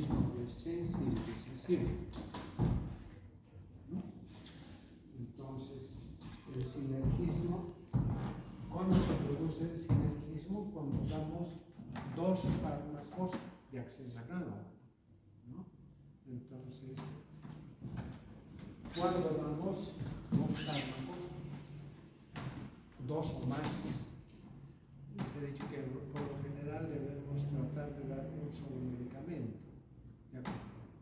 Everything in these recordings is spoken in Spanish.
sinergismo de sensitización, ¿no? Entonces, el sinergismo, ¿cuándo se produce el sinergismo? Cuando damos dos fármacos de acción análoga, ¿no? Entonces, cuando damos dos fármacos, dos o más, se ha dicho que por lo general debemos tratar de dar un solo medicamento.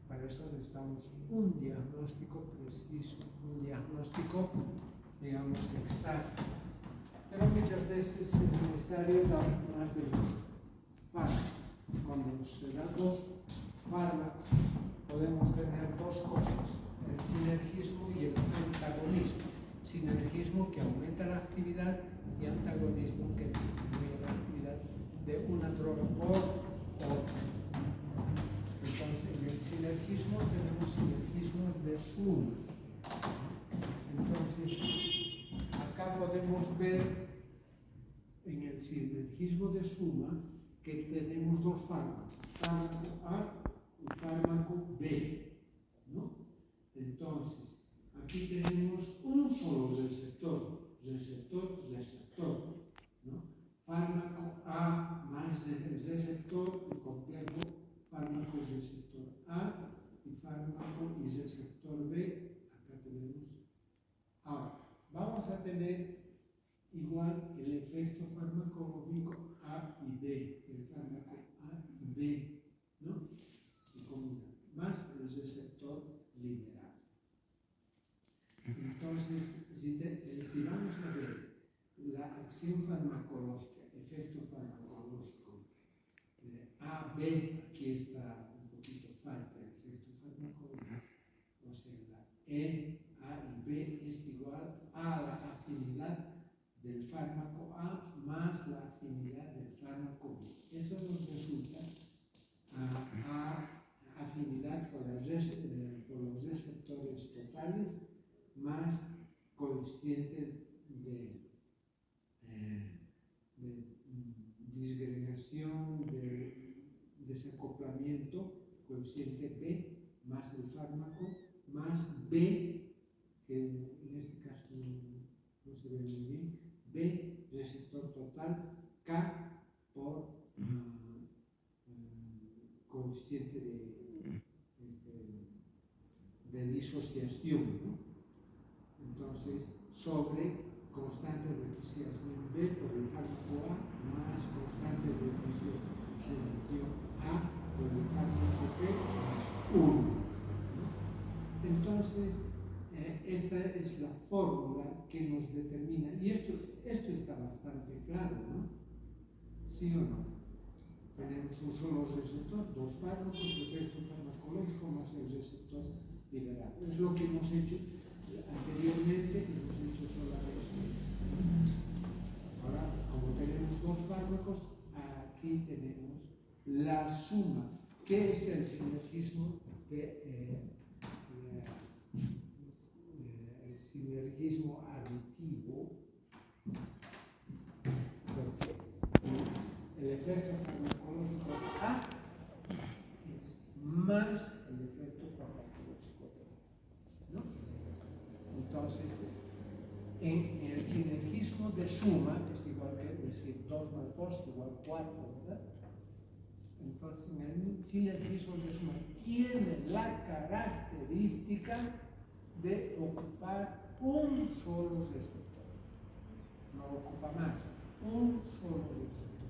Para eso necesitamos un diagnóstico preciso, un diagnóstico, digamos, exacto. Pero muchas veces es necesario dar más de dos fármacos. Cuando se dan dos fármacos, podemos tener dos cosas: el sinergismo y el antagonismo. Sinergismo que aumenta la actividad y antagonismo que disminuye la actividad de una droga por otra. Entonces, en el sinergismo tenemos sinergismo de suma. Entonces, acá podemos ver en el sinergismo de suma que tenemos dos fármacos, fármaco A y fármaco B, ¿no? Entonces, aquí tenemos un solo receptor, ¿no? Fármaco A más receptor y complejo, fármaco receptor A y fármaco y receptor B. Acá tenemos. Ahora, vamos a tener igual el efecto farmacológico A y B, el fármaco A y B, ¿no? Y combina más el receptor liberado. Entonces, si vamos a ver la acción farmacológica, efecto farmacológico de A, B, aquí está un poquito falta el efecto farmacológico, o sea, la E, A y B es igual a la afinidad del fármaco A más la afinidad del fármaco B. Eso nos resulta a afinidad por los receptores totales más coeficiente de disgregación, de desacoplamiento, coeficiente B más el fármaco, más B, que en este caso no se ve muy bien, B, receptor total, K por coeficiente de disociación, ¿no? Entonces, sobre constante de disociación B por el fármaco A más constante de disociación A por el fármaco B más 1, ¿no? Entonces, esta es la fórmula que nos determina, y esto está bastante claro, ¿no? ¿Sí o no? Tenemos un solo receptor, dos fármacos, efecto farmacológico más el receptor liberado. Es lo que hemos hecho anteriormente, hemos hecho solamente esto. Ahora, como tenemos dos fármacos, aquí tenemos la suma. ¿Qué es el sinergismo el sinergismo aditivo? Porque el efecto farmacológico A es más el efecto farmacológico B, ¿no? Entonces, en el sinergismo de suma, que es igual que decir 2 más 2 igual 4, ¿verdad? Entonces, en el sinergismo de suma tiene la característica de ocupar un solo receptor. No ocupa más, un solo receptor.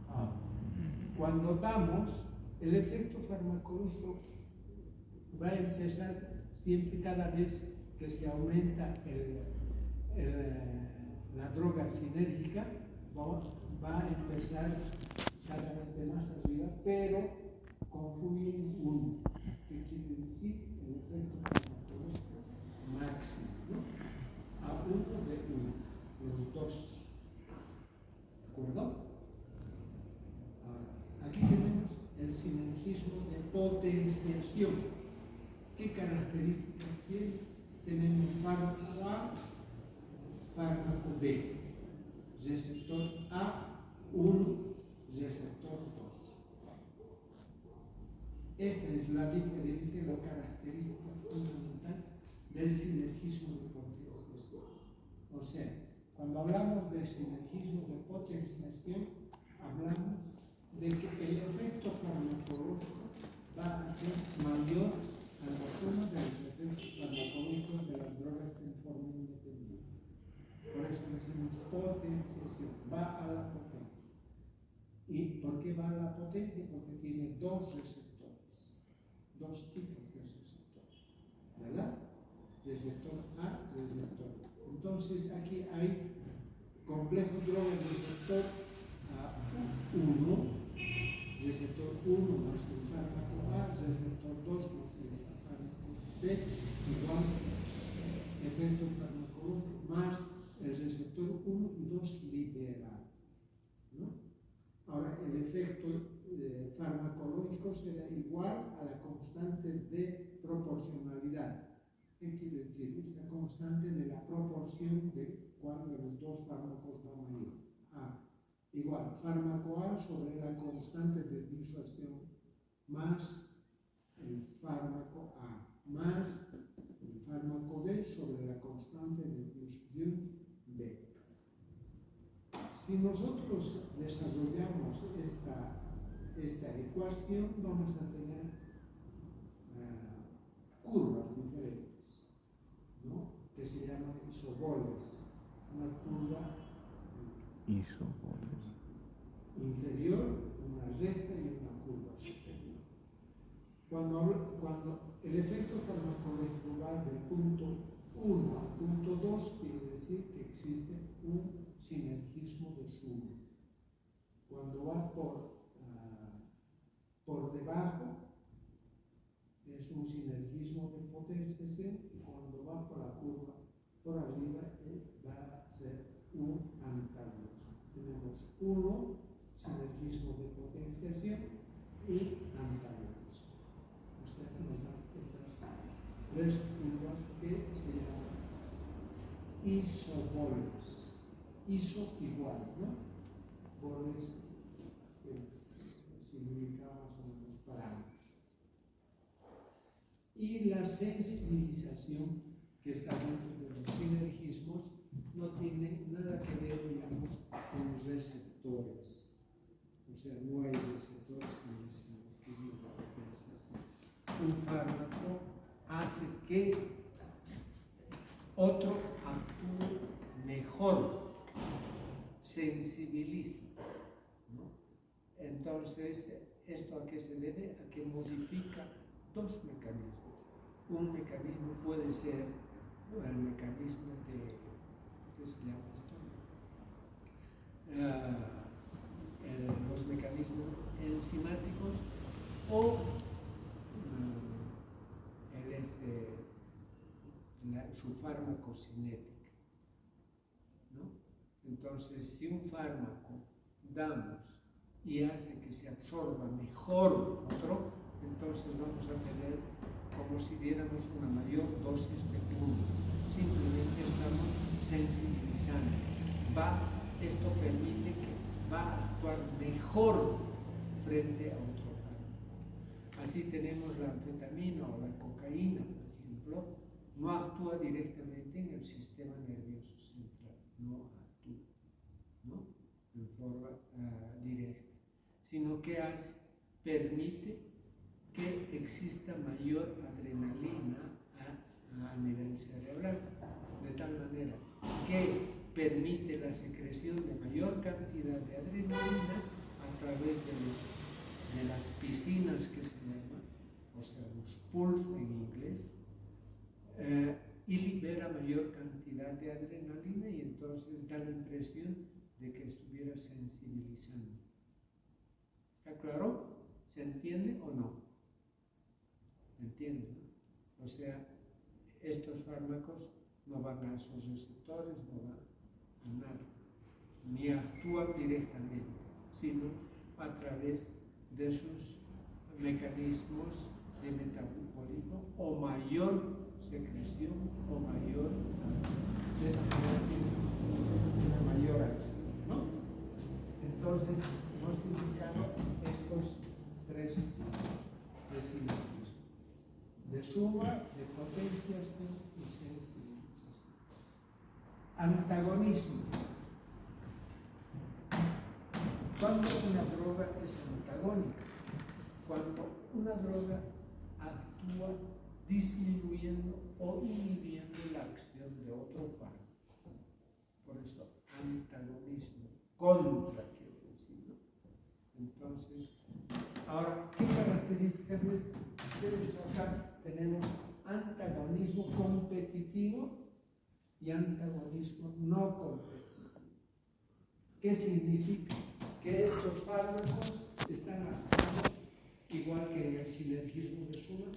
Ahora, cuando damos, el efecto farmacológico va a empezar siempre cada vez que se aumenta la droga sinérgica, va a empezar cada vez de más arriba, pero confluye uno, que quiere decir el efecto farmacológico máximo, ¿no? A uno de uno, los dos. ¿De acuerdo? Ahora, aquí tenemos el sinergismo de potenciación. ¿Qué características tiene? Tenemos fármaco A, fármaco B, receptor A, 1, receptor 2. Esta es la diferencia, la característica fundamental del sinergismo de potenciación. O sea, cuando hablamos de sinergismo de potenciación, hablamos de que el efecto farmacológico va a ser mayor a la suma de los efectos farmacológicos de las drogas en forma independiente. Por eso decimos potenciación, va a la potencia. ¿Y por qué va a la potencia? Porque tiene dos receptores, dos tipos de receptores, ¿verdad? Receptor A, receptor B. Entonces aquí hay complejo droga receptor A1, receptor 1 más el fármaco A, receptor 2 más el fármaco B, igual efecto farmacológico más el receptor 1 y 2 liberado, ¿no? Ahora, el efecto farmacológico será igual a la constante de proporcionalidad. ¿Qué quiere decir? Esta constante de la proporción de cuando los dos fármacos van a ir. Igual, fármaco A sobre la constante de disuasión más el fármaco A, más el fármaco B sobre la constante de disuasión B. Si nosotros desarrollamos esta ecuación, vamos a tener curvas diferentes, ¿no? Que se llaman isoboles. Una curva inferior, una recta y una curva superior. Cuando el efecto farmacológico va del punto 1 al punto 2, quiere decir que existe un sinergismo de suma. Cuando va por debajo, es un sinergismo de potenciación, y cuando va por la curva por arriba, va a ser un antagonismo. Tenemos uno, sinergismo de potenciación, y antagonismo. O sea, nos dan estas tres curvas que se llaman isoboles. Iso igual, ¿no? Boles significa más o menos parámetros. Y la sensibilización que está dentro de los sinergismos no tiene nada que ver, digamos, con receptores. O sea, no hay receptores en el sinergismo de potenciación. Un fármaco hace que otro actúe mejor, sensibiliza, ¿no? Entonces, ¿esto a qué se debe? A que modifica dos mecanismos. Un mecanismo puede ser el mecanismo de, ¿qué se llama esto? Los mecanismos enzimáticos o su farmacocinética, ¿no? Entonces, si un fármaco damos y hace que se absorba mejor otro, entonces vamos a tener como si diéramos una mayor dosis de uno. Simplemente estamos sensibilizando. Esto permite que va a actuar mejor frente a otro fármaco. Así tenemos la anfetamina o la cocaína, por ejemplo, no actúa directamente en el sistema nervioso central, no actúa, ¿no? En forma directa, sino que permite que exista mayor adrenalina a nivel cerebral, de tal manera que permite la secreción de mayor cantidad de adrenalina a través de las piscinas que se llaman, o sea, los pools en inglés, y libera mayor cantidad de adrenalina y entonces da la impresión de que estuviera sensibilizando. ¿Está claro? ¿Se entiende o no? ¿Entienden? ¿No? O sea, estos fármacos no van a esos receptores, no van a nada, ni actúan directamente, sino a través de sus mecanismos de metabolismo o mayor secreción o mayor una mayor acción, ¿no? Entonces hemos indicado estos tres tipos de sinergismo, de suma de potencias y sensibilización. Antagonismo. Cuando una droga es antagónica, cuando una droga actúa disminuyendo o inhibiendo la acción de otro fármaco. Por eso, antagonismo, contra, quiero decir. Entonces, ahora, ¿qué características tenemos acá? Tenemos antagonismo competitivo y antagonismo no competitivo. ¿Qué significa? Que estos fármacos están actuando igual que en el sinergismo de suma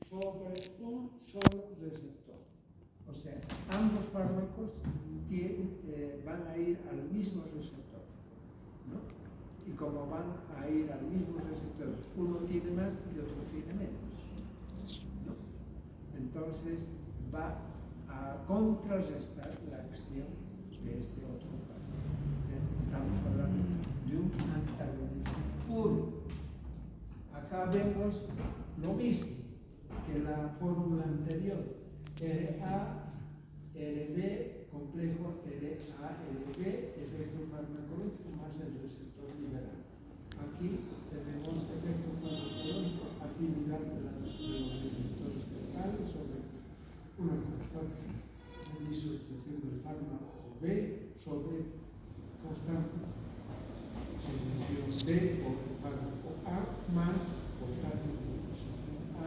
sobre un solo receptor. O sea, ambos fármacos van a ir al mismo receptor, ¿no? Y como van a ir al mismo receptor, uno tiene más y otro tiene menos, ¿no? Entonces va a contrarrestar la acción de este otro fármaco. Estamos hablando de un antagonismo puro. Acá vemos lo mismo que la fórmula anterior, RA, RB, complejo RA, RB, efecto farmacológico más el receptor liberal. Aquí tenemos efecto farmacológico, afinidad de los receptores centrales sobre una constante de disociación del fármaco B sobre constante solución D por el fármaco A más constante de disociación A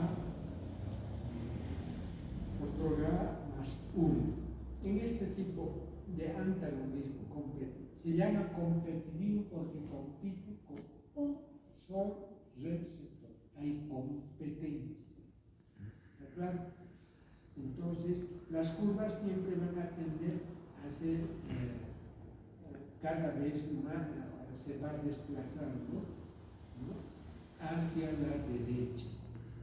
por droga más 1. En este tipo de antagonismo se llama competitivo porque compite con un solo receptor. Hay competencia. ¿Está claro? Entonces, las curvas siempre van a tender a ser cada vez más, se va desplazando, ¿no?, hacia la derecha.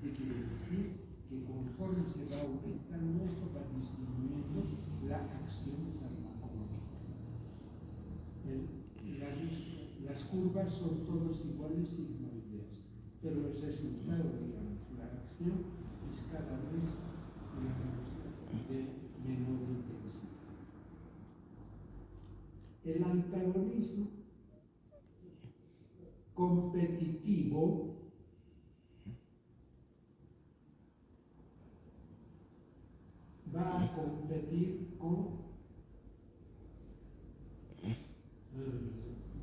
¿Qué quiere decir? Que conforme se va aumentando esto, va disminuyendo la acción farmacológica. Las curvas son todas iguales sigmoideas, pero el resultado, digamos, la acción es cada vez, digamos, de menor intensidad. El antagonismo competitivo va a competir con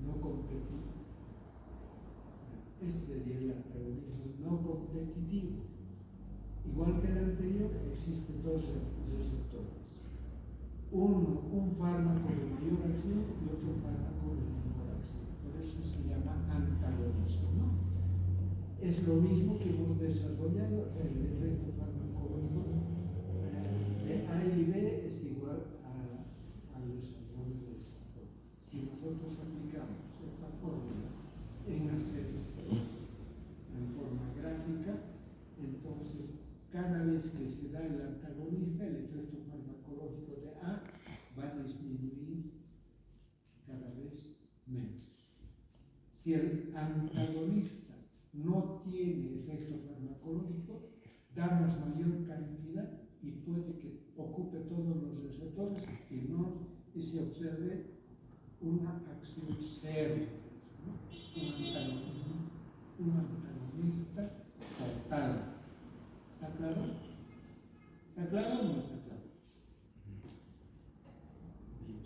no competitivo. Ese sería el antagonismo no competitivo. Igual que el anterior, existen dos receptores. Un fármaco de mayor acción y otro fármaco de menor acción. Por eso se llama antagonismo, ¿no? Es lo mismo que hemos desarrollado el efecto farmacológico de A y B es igual al desarrollo de esta fórmula. Si nosotros aplicamos esta fórmula en la serie, en forma gráfica, entonces cada vez que se da el antagonista, el efecto farmacológico de A va a disminuir cada vez menos. Si el antagonista no tiene efecto farmacológico, damos mayor cantidad y puede que ocupe todos los receptores y se observe una acción cero, ¿no? Un antagonista total. ¿Está claro? ¿Está claro o no está claro? Bien.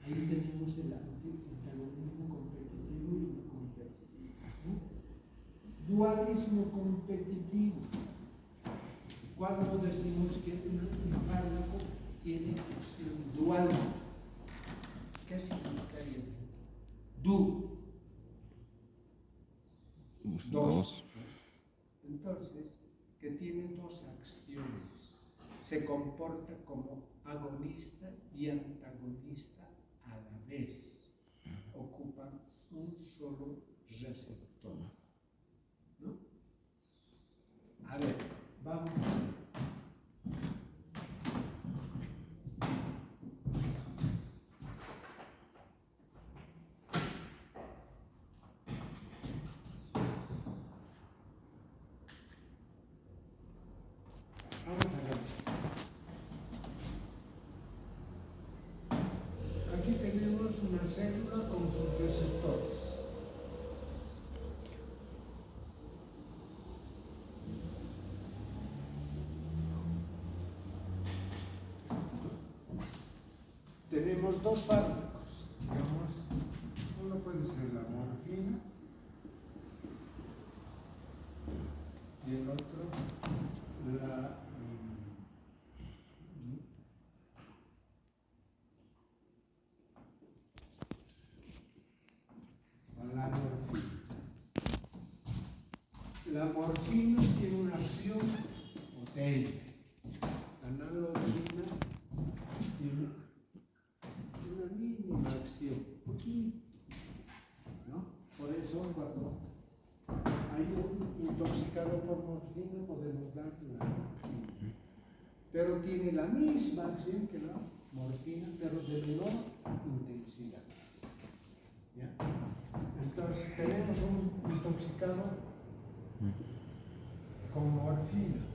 Ahí tenemos el antagonismo competitivo y no competitivo, ¿no? Dualismo competitivo. Cuando decimos que un fármaco tiene acción dual, ¿qué significaría? Dos. Entonces, que tiene dos acciones. Se comporta como agonista y antagonista a la vez. Ocupan un solo receptor, ¿no? A ver, vamos a ver. Vamos a ver. Aquí tenemos una célula con sus receptores. Tenemos dos fármacos, digamos, uno puede ser la morfina y el otro la morfina. La morfina tiene una acción potente. La nalorfina tiene una mínima acción, poquito, ¿no? Por eso cuando hay un intoxicado por morfina podemos dar la morfina. Pero tiene la misma acción que la morfina, pero de menor intensidad. ¿Ya? Entonces tenemos un intoxicado con morfina.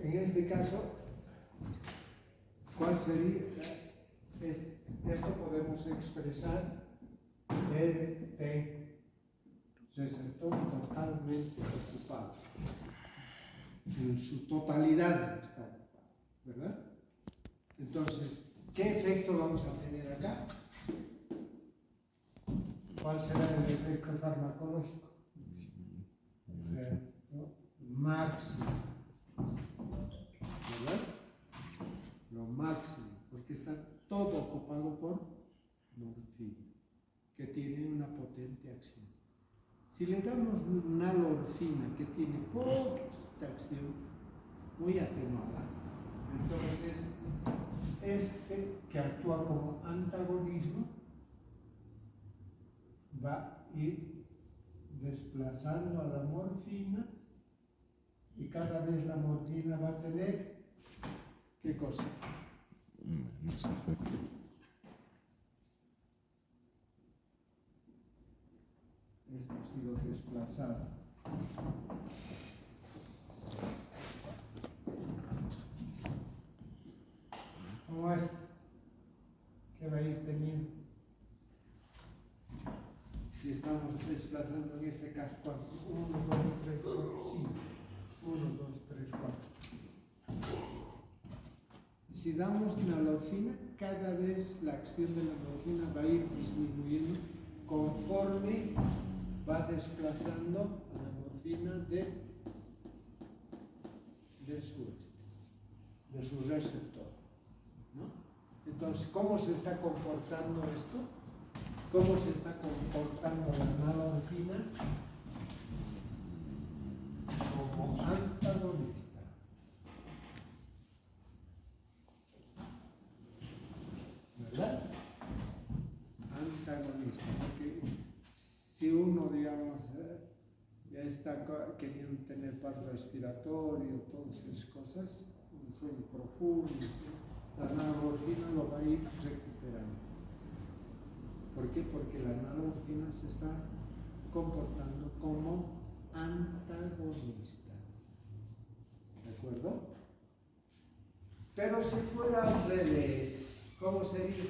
En este caso, ¿cuál sería? Esto podemos expresar T, receptor totalmente ocupado. En su totalidad está ocupado, ¿verdad? Entonces, ¿qué efecto vamos a tener acá? ¿Cuál será el efecto farmacológico? Máximo. ¿Verdad? Lo máximo, porque está todo ocupado por morfina, que tiene una potente acción. Si le damos nalorfina, que tiene poca acción, muy atenuada, entonces este que actúa como antagonismo va a ir desplazando a la morfina y cada vez la morfina va a tener ¿qué cosa? Menos efecto. Esto ha sido desplazado. Como este, que va a ir teniendo. Si estamos desplazando en este caso, 1, 2, 3, 4, 5. 1, 2, 3, 4. Si damos nalorfina, cada vez la acción de la morfina va a ir disminuyendo conforme va desplazando a la morfina de su receptor, ¿no? Entonces, ¿cómo se está comportando esto? ¿Cómo se está comportando la nalorfina? Como antagonista. ¿Verdad? Antagonista, porque si uno, digamos, ya está queriendo tener paz respiratoria, todas esas cosas, un sueño profundo, la nalorfina lo va a ir recuperando. ¿Por qué? Porque la nalorfina se está comportando como antagonista. ¿De acuerdo? Pero si fuera al revés, ¿cómo sería?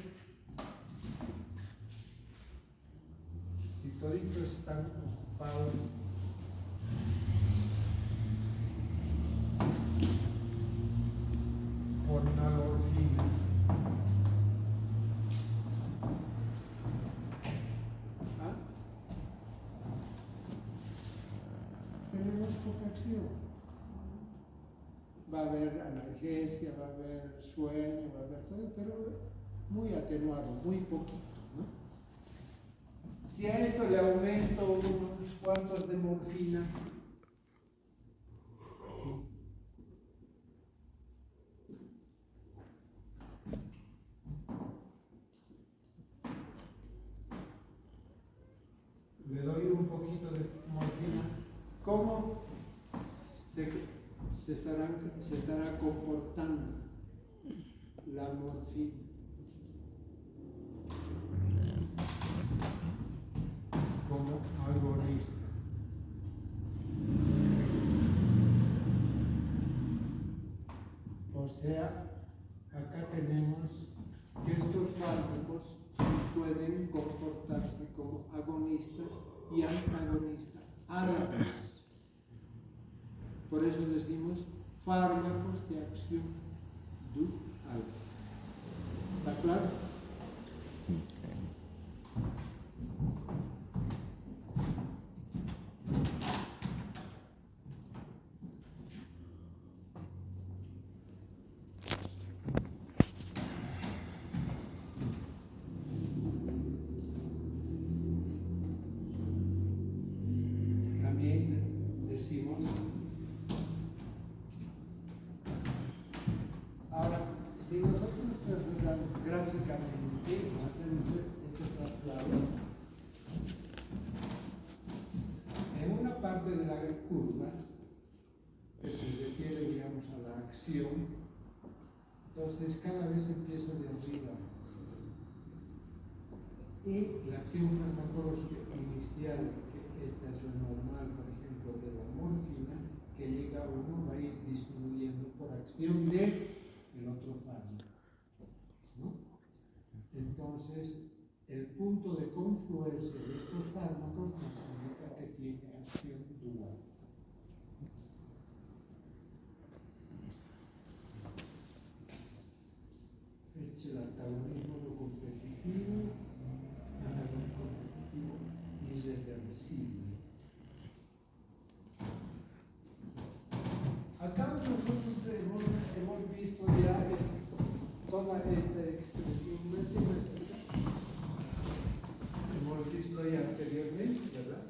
Si toditos están ocupados por nalorfina, tenemos poca acción. Va a haber analgesia, va a haber sueño, va a haber todo, pero muy atenuado, muy poquito, ¿no? Si a esto le aumento unos cuantos de morfina, le doy un poquito de se estará comportando la morfina. Como agonista. O sea, acá tenemos que estos fármacos pueden comportarse como agonista y antagonista a la vez. Por eso decimos fármacos de acción dual. ¿Está claro? También decimos, ahora, si nosotros gráficamente hacemos este traslado, en una parte de la curva, que se refiere, digamos, a la acción, entonces cada vez empieza de arriba. Y la acción farmacológica inicial, que esta es la normal, por ejemplo, de la morfina, que llega a uno, va a ir disminuyendo por acción de el otro fármaco, ¿no? Entonces, el punto de confluencia de estos fármacos nos indica que tiene acción dual. Este es el antagonismo no competitivo, antagonismo competitivo irreversible. Acá nosotros hemos visto ya toda esta expresión matemática, hemos visto ya anteriormente, ¿verdad?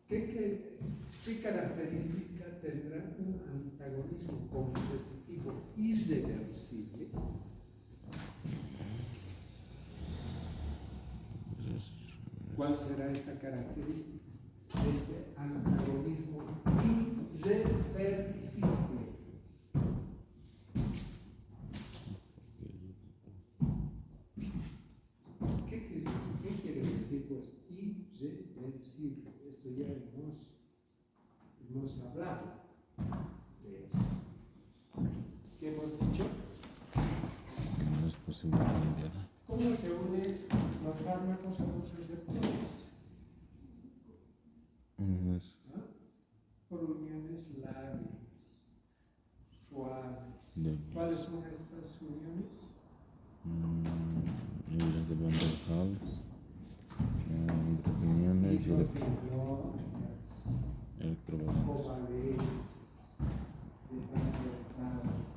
¿Qué característica tendrá un antagonismo competitivo irreversible? ¿Cuál será esta característica? Este antagonismo irreversible. ¿Qué quiere decir? Pues irreversible. Esto ya hemos hablado de eso. ¿Qué hemos dicho? Que no es posible cambiar. ¿Cómo se unen los fármacos a los receptores? ¿Ah? Por uniones lábiles, suaves. ¿Cuáles son estas uniones? Las de Van der Waals, uniones electrovalentes. Covalentes, de Van der Waals.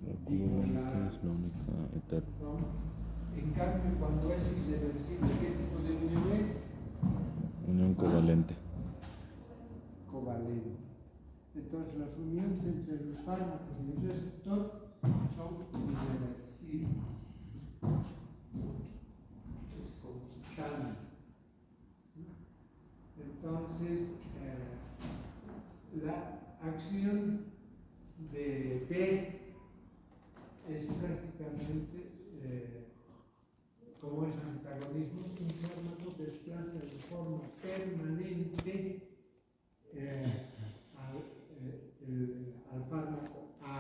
La covalente es la única eterna. ¿No? En cambio, cuando es irreversible, ¿qué tipo de unión es? Unión covalente. Covalente. Entonces, las uniones entre los fármacos y el receptor son irreversibles. Es constante. Entonces, la acción de B es prácticamente, como es antagonismo, un fármaco que desplaza de forma permanente al fármaco A.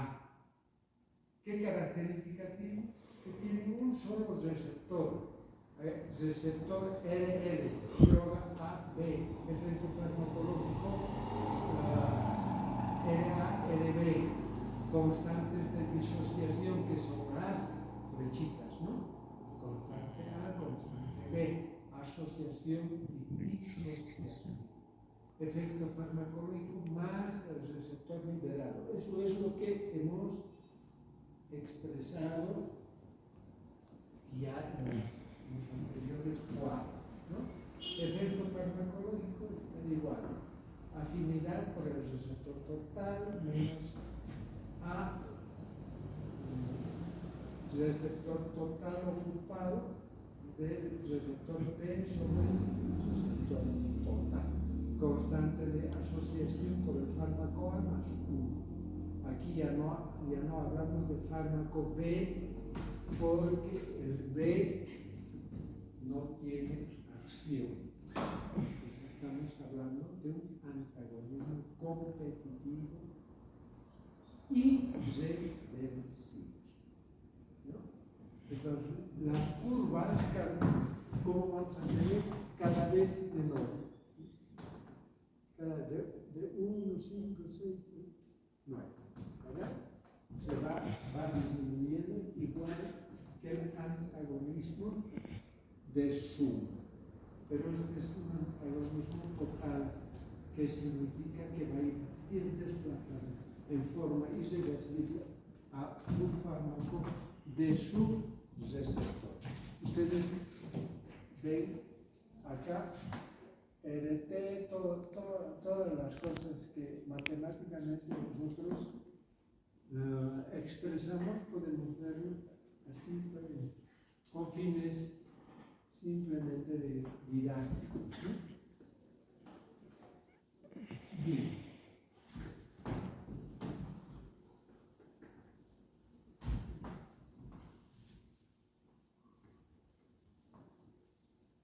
¿Qué característica tiene? Que tiene un solo receptor, receptor RR, droga AB, efecto farmacológico RA-RB, constantes de disociación que son las flechitas, ¿no? Constante A, constante B, asociación y disociación. Efecto farmacológico más el receptor liberado. Eso es lo que hemos expresado ya en los anteriores cuadros, ¿no? Efecto farmacológico está igual. Afinidad por el receptor total menos A receptor total ocupado del receptor B sobre el receptor total. constante de asociación por el fármaco A más 1. Aquí ya no hablamos de fármaco B, porque el B no tiene acción. Entonces estamos hablando de un antagonismo competitivo y reversible, ¿no? Entonces, las curvas, ¿cómo vamos a tener? Cada vez menor. De 1, 5, 6, 9. ¿Verdad? Se va disminuyendo igual que el antagonismo de suma. Pero este es un antagonismo total, que significa que va a ir desplazando en forma irreversible a un fármaco de su receptor. Ustedes ven acá RT, todas las cosas que matemáticamente nosotros expresamos, podemos verlo así, con fines simplemente de didácticos, ¿no? Bien.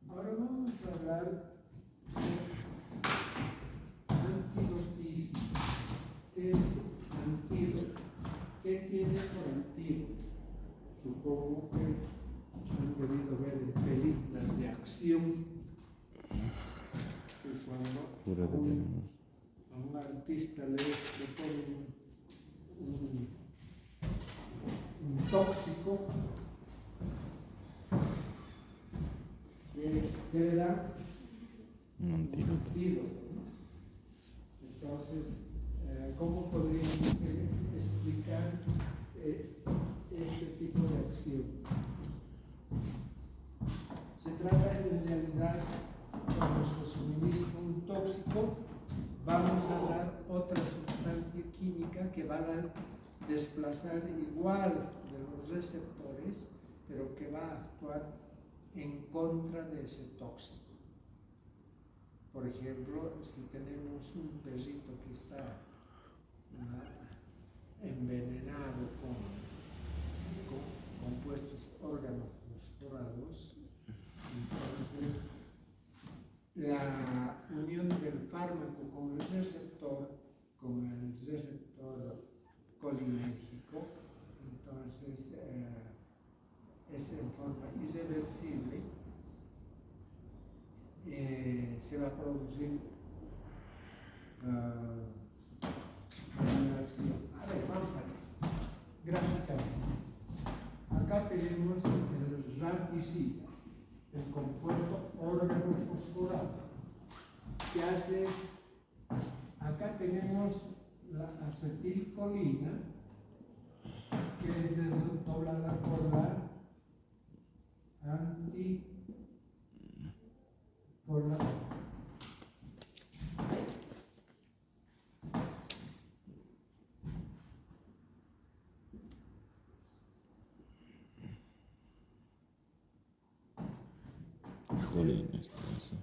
Ahora vamos a hablar de antidotismo. ¿Qué es antídoto? ¿Qué tiene por antídoto? Supongo que han debido ver en películas de acción que cuando a un artista le ponen un tóxico, que le da Un antídoto. ¿no? Entonces, ¿cómo podríamos explicar este tipo de acción? Se trata en realidad, cuando se suministra un tóxico, vamos a dar otra sustancia química que va a desplazar igual de los receptores, pero que va a actuar en contra de ese tóxico. Por ejemplo, si tenemos un perrito que está envenenado con compuestos organofosforados, entonces la unión del fármaco con el receptor colinérgico, entonces es en forma irreversible, se va a producir una acción. A ver, vamos a ver, gráficamente. Acá tenemos el raticida, el compuesto organofosforado, que hace, acá tenemos la acetilcolina, que es desdoblada por la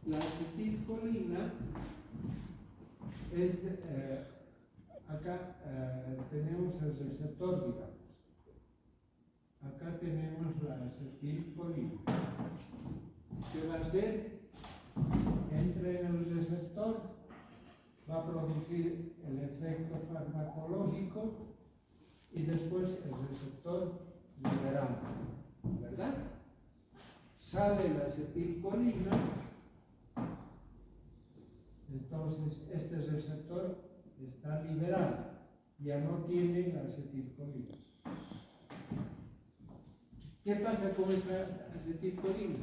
la acetilcolina es acá tenemos el receptor, digamos. Acá tenemos la acetilcolina. ¿Qué va a hacer? Entra en el receptor, va a producir el efecto farmacológico y después el receptor liberado, ¿verdad? Sale la acetilcolina, entonces este receptor está liberado, ya no tiene la acetilcolina. ¿Qué pasa con esta acetilcolina?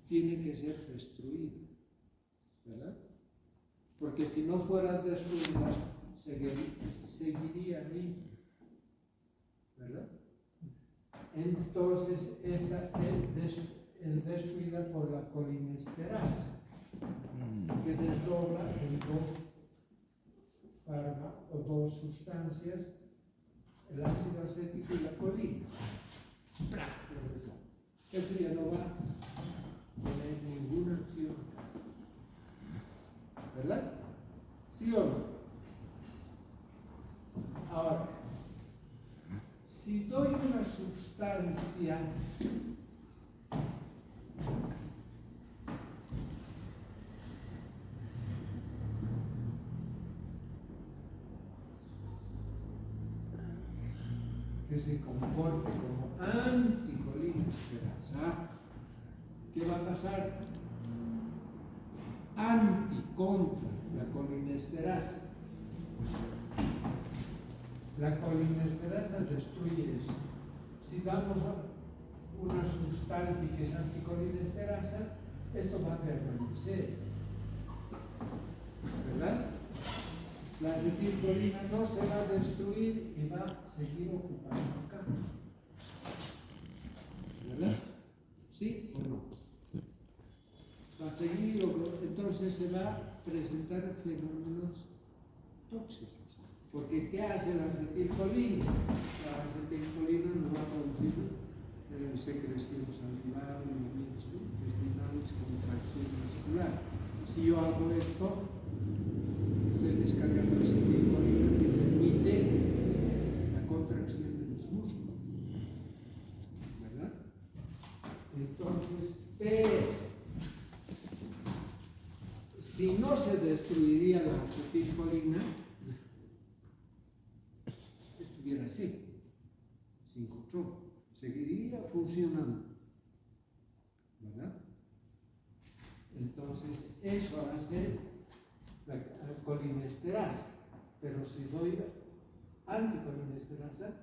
Tiene que ser destruida, ¿verdad? Porque si no fuera destruida, seguiría ahí, ¿verdad? Entonces, esta es destruida por la colinesterasa, que desdobla en dos sustancias, el ácido acético y la colina. Eso ya no va a tener ninguna acción. ¿verdad? ¿Sí o no? Ahora, si doy una sustancia que se comporte como anticolinesterasa, ¿qué va a pasar? Contra la colinesterasa. La colinesterasa destruye esto. Si damos una sustancia que es anticolinesterasa, esto va a permanecer, ¿verdad? La acetilcolina no se va a destruir y va a seguir ocupando acá, ¿verdad? ¿Sí o no? Va a seguir, entonces se va a presentar fenómenos tóxicos. Porque ¿qué hace la acetilcolina? La acetilcolina no va a producir secreción salivar, movimientos intestinales, contracción muscular. Si yo hago esto, estoy descargando acetilcolina que permite la contracción de los músculos, ¿verdad? Entonces, pero si no se destruiría la acetilcolina, estuviera así, sin control, seguiría funcionando, ¿verdad? Entonces, eso hace la colinesterasa, pero si doy anticolinesterasa,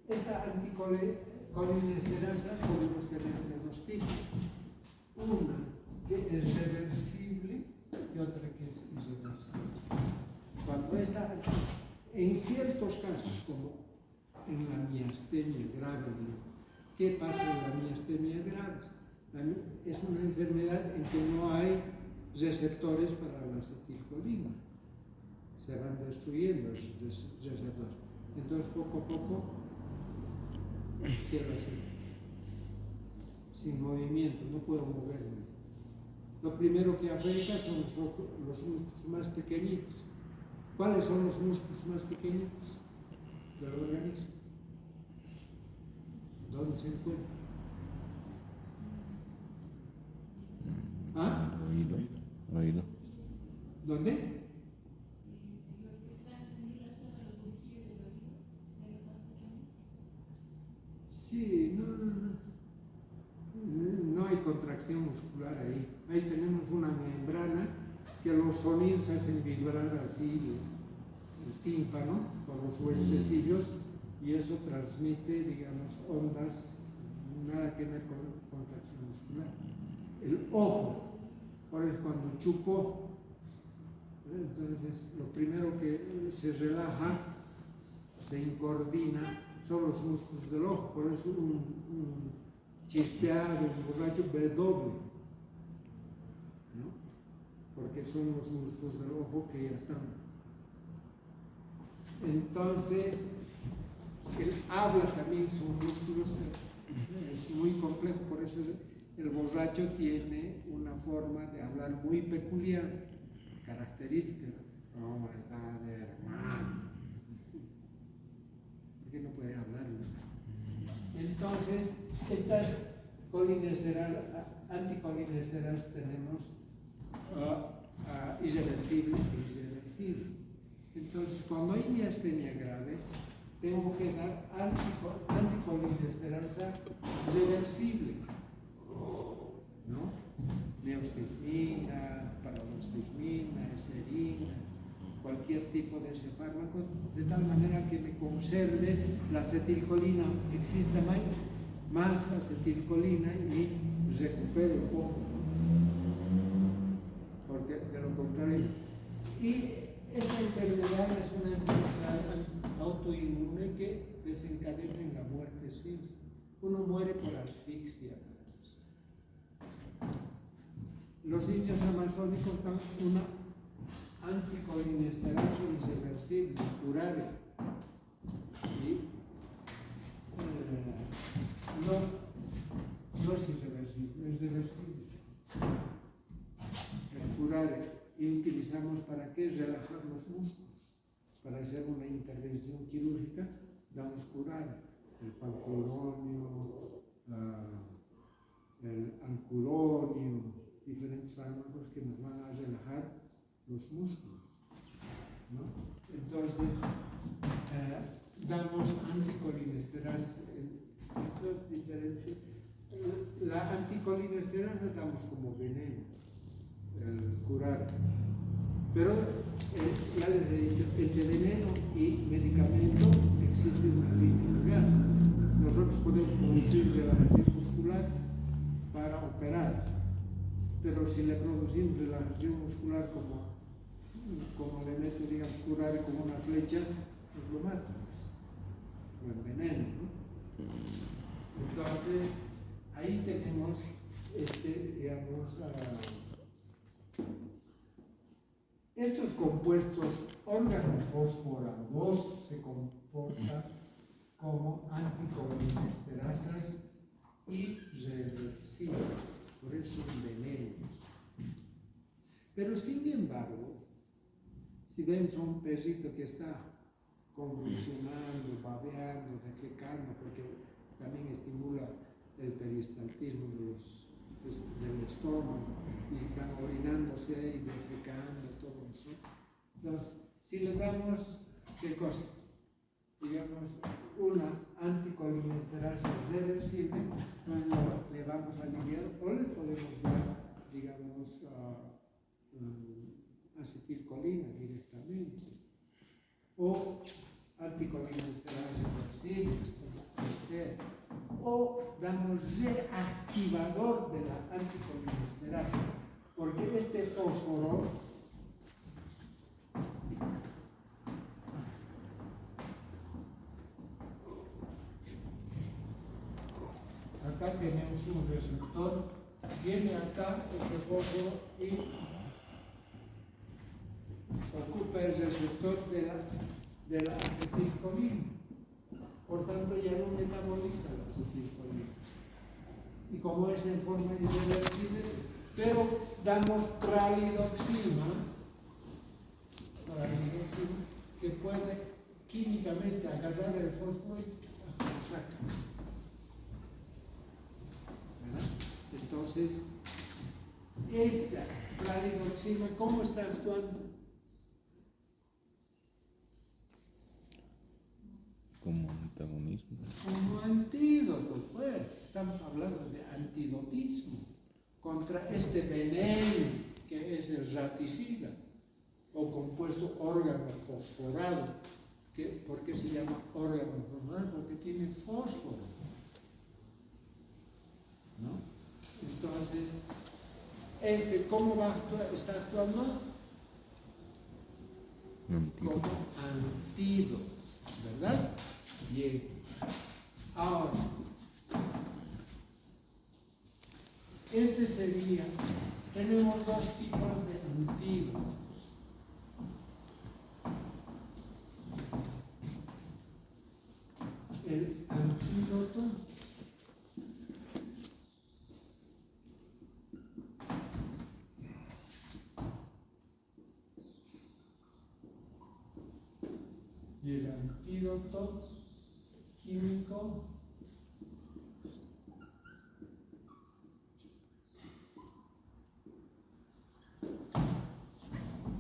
esta anticolinesterasa podemos tener de dos tipos, una que es reversible y otra que es irreversible. Cuando esta, en ciertos casos, como en la miastenia grave, ¿qué pasa en la miastenia grave? Es una enfermedad en que no hay receptores para la acetilcolina, se van destruyendo esos receptores, entonces poco a poco quedo así, sin movimiento, no puedo moverme. Lo primero que afecta son los músculos más pequeñitos. ¿Cuáles son los músculos más pequeñitos del organismo? ¿Dónde se encuentran? ¿Ah? Oído. ¿Dónde? Sí, no hay contracción muscular ahí. Ahí tenemos una membrana que los sonidos hacen vibrar así el tímpano por los huesecillos y eso transmite, digamos, ondas, nada que ver con contracción muscular. El ojo, por eso cuando chupo, entonces lo primero que se relaja, se incordina, son los músculos del ojo, por eso un chispeado, un borracho ve doble, ¿no? Porque son los músculos del ojo que ya están. Entonces, el habla también son músculos, es muy complejo, por eso el borracho tiene una forma de hablar muy peculiar, característica. ¿Cómo está, hermano? Porque no puede hablar, ¿no? Entonces, estas anticolinesteras tenemos irreversible e irreversible. Entonces, cuando hay miastenia grave, tengo que dar anticolinesterasa reversible, ¿no? Neostigmina, paralostigmina, eserina, cualquier tipo de ese fármaco, de tal manera que me conserve la acetilcolina, exista más acetilcolina y recupere un poco, porque de lo contrario. Y esta enfermedad es una enfermedad autoinmune que desencadena en la muerte simple. Uno muere por asfixia. Los indios amazónicos dan una anticolinesterasa irreversible, curable. Y no es irreversible, es reversible. Es curable y utilizable. utilizamos para qué? Relajar los músculos. Para hacer una intervención quirúrgica, damos curar el palcuronio, el ancuronio, diferentes fármacos que nos van a relajar los músculos, ¿no? Entonces, damos anticolinesterasa. Eso es diferente. La anticolinesterasa damos como veneno, el curar. Pero ya les he dicho, entre veneno y medicamento existe una línea delgada. Nosotros podemos producir relajación muscular para operar, pero si le producimos relajación muscular como le meto, digamos, curar como una flecha, pues lo mata, lo enveneno, ¿no? Entonces, ahí tenemos, digamos, estos compuestos organofosforados se comportan como anticolinesterasas y reversibles, por eso son venenos. Pero sin embargo, si vemos a un perrito que está convulsionando, babeando, defecando, porque también estimula el peristaltismo del estómago, y si están orinándose y defecando, todo eso. Entonces, si le damos, ¿qué cosa? Digamos, una anticolinesterasa reversible, pues le vamos a aliviar, o le podemos dar, digamos, acetilcolina directamente, o anticolinesterasa reversibles, como puede ser, o damos reactivador de la anticolinesterasa, porque este fósforo acá tenemos un receptor, viene acá este fósforo y ocupa el receptor de la acetilcolina. Por tanto, ya no metaboliza la acetilcolina. Y como es en forma irreversible, pero damos pralidoxima, que puede químicamente agarrar el fósforo y lo saca. ¿Verdad? Entonces, esta pralidoxima, ¿cómo está actuando? Como antagonismo. Como antídoto, pues. Estamos hablando de antidotismo contra este veneno que es el raticida o compuesto órgano fosforado. ¿Por qué se llama órgano fosforado? Porque tiene fósforo, ¿no? Entonces, ¿cómo va a actuar? ¿Está actuando? Antídoto. Como antídoto, ¿verdad? Bien. Ahora, tenemos dos tipos de antídotos. El antídoto y el antídoto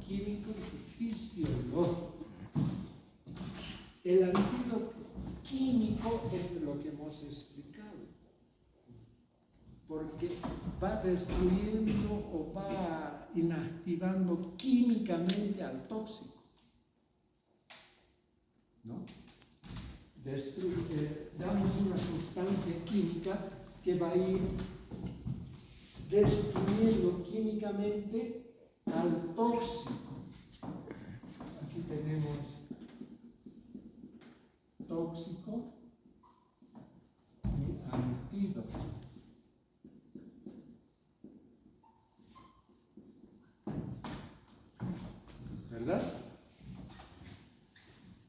químico y fisiológico. El antídoto químico es lo que hemos explicado, porque va destruyendo o va inactivando químicamente al tóxico, ¿no? Damos una sustancia química que va a ir destruyendo químicamente al tóxico. Aquí tenemos tóxico y antídoto. ¿Verdad?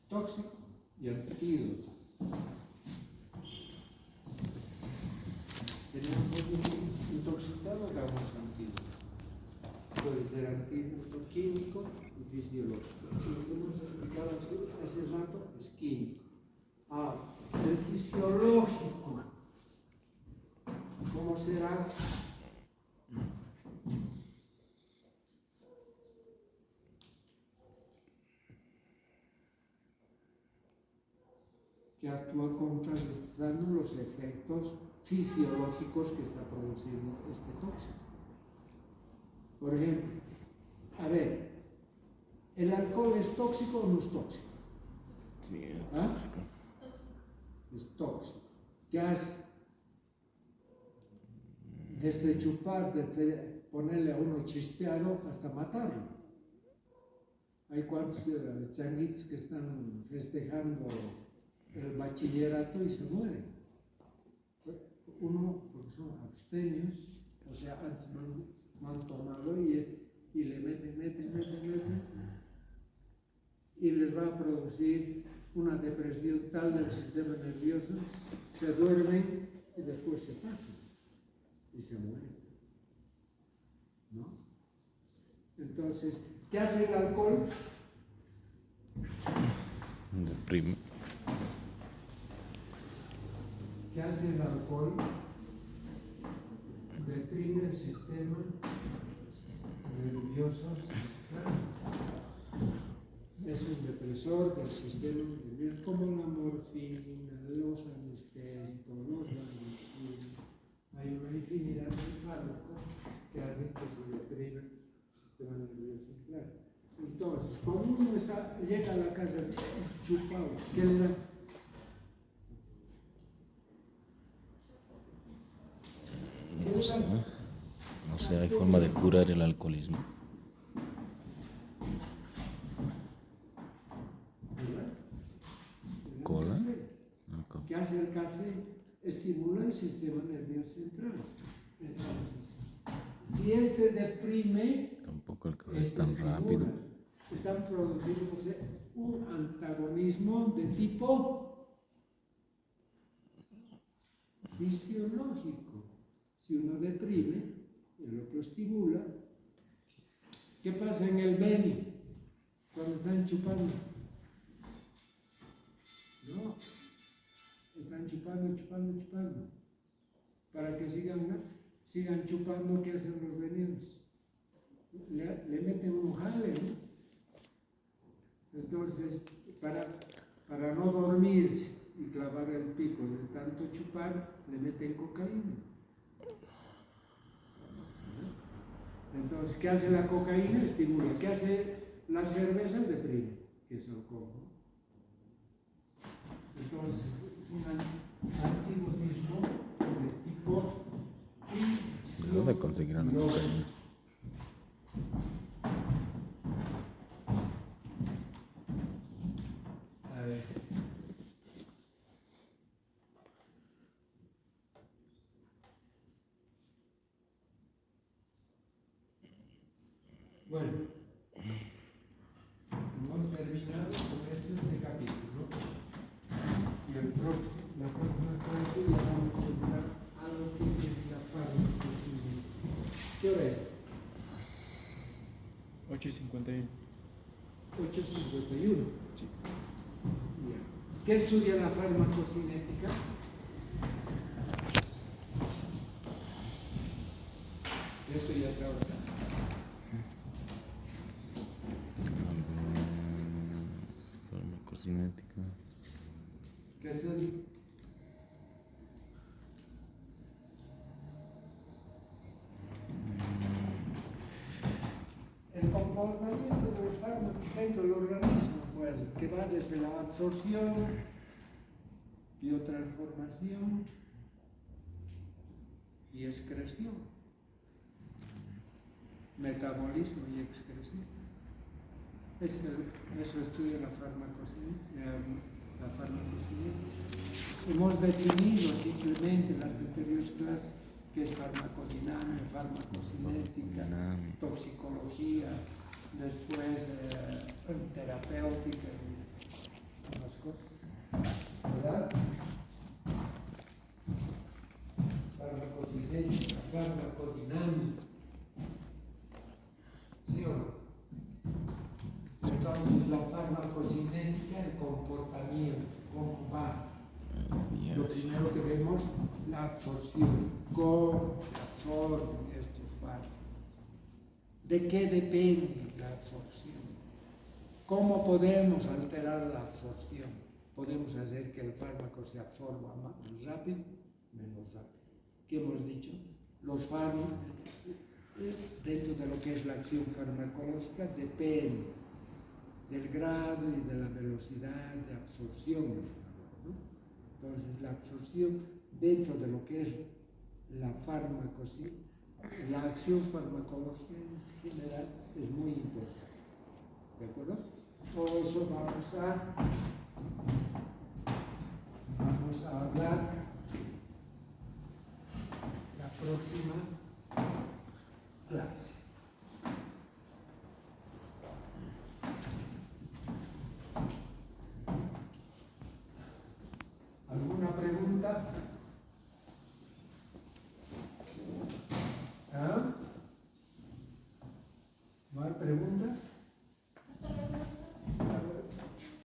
Tóxico y antídoto. Tenemos un intoxicado, damos antídoto. puede ser químico y fisiológico. Lo que hemos explicado hace rato es químico. El fisiológico, ¿cómo será? Que actúa contrarrestando los efectos fisiológicos que está produciendo este tóxico. Por ejemplo, a ver, ¿el alcohol es tóxico o no es tóxico? Sí, es ¿Ah? tóxico. Es tóxico. ¿Qué hace? Desde chupar, desde ponerle a uno chispeado hasta matarlo. Hay cuantos changuitos que están festejando el bachillerato y se mueren. Uno, porque son abstemios, o sea, antes no han tomado y le meten, y les va a producir una depresión tal del sistema nervioso, se duermen y después se pasan y se mueren, ¿no? Entonces, ¿qué hace el alcohol? Deprime. ¿Qué hace el alcohol? Deprime el sistema nervioso central. Es un depresor del sistema nervioso, como la morfina, los anestésicos, los anestésicos. Hay una infinidad de fármacos que hacen que se deprime el sistema nervioso central. Entonces, cuando uno llega a la casa chupado, ¿qué le da? No sé, hay forma de curar el alcoholismo. ¿Cola? No. ¿Qué hace el café? Estimula el sistema nervioso central. Entonces, si este deprime, Tampoco el café es tan estimula. rápido. Están produciéndose un antagonismo de tipo fisiológico. Si uno deprime, el otro estimula. ¿Qué pasa en el Beni cuando están chupando? No, están chupando. Para que sigan chupando, ¿qué hacen los venidos? Le meten un jale, ¿no? Entonces, para no dormirse y clavar el pico de tanto chupar, le meten cocaína. Entonces, ¿qué hace la cocaína? Estimula. ¿Qué hace la cerveza? Deprime, que es alcohol, ¿no? Entonces, es un antagonismo de tipo ¿Dónde conseguirán la cocaína? A ver. Bueno, hemos terminado con este capítulo. Y la próxima clase ya vamos a hablar algo que es la farmacocinética. ¿Qué hora es? 8:51. 8:51. ¿Qué estudia la farmacocinética? Esto ya acaba. Farmacocinética. ¿Qué estudia? El comportamiento del fármaco dentro del organismo, pues, que va desde la absorción, biotransformación y excreción, metabolismo y excreción. Eso estudia la farmacocinética. Hemos definido simplemente en las anteriores clases que es farmacodinámica, farmacocinética, toxicología, después terapéutica y más cosas, ¿verdad? Farmacocinética, farmacodinámica. la farmacocinética, el comportamiento, cómo va. Lo primero que vemos, la absorción, cómo se absorben estos fármacos. ¿De qué depende la absorción? ¿Cómo podemos alterar la absorción? Podemos hacer que el fármaco se absorba más rápido, menos rápido. ¿Qué hemos dicho? Los fármacos, dentro de lo que es la acción farmacológica, depende del grado y de la velocidad de absorción del fármaco, ¿no? Entonces, la absorción dentro de lo que es la la acción farmacológica en general es muy importante. ¿De acuerdo? Todo eso vamos a hablar la próxima clase.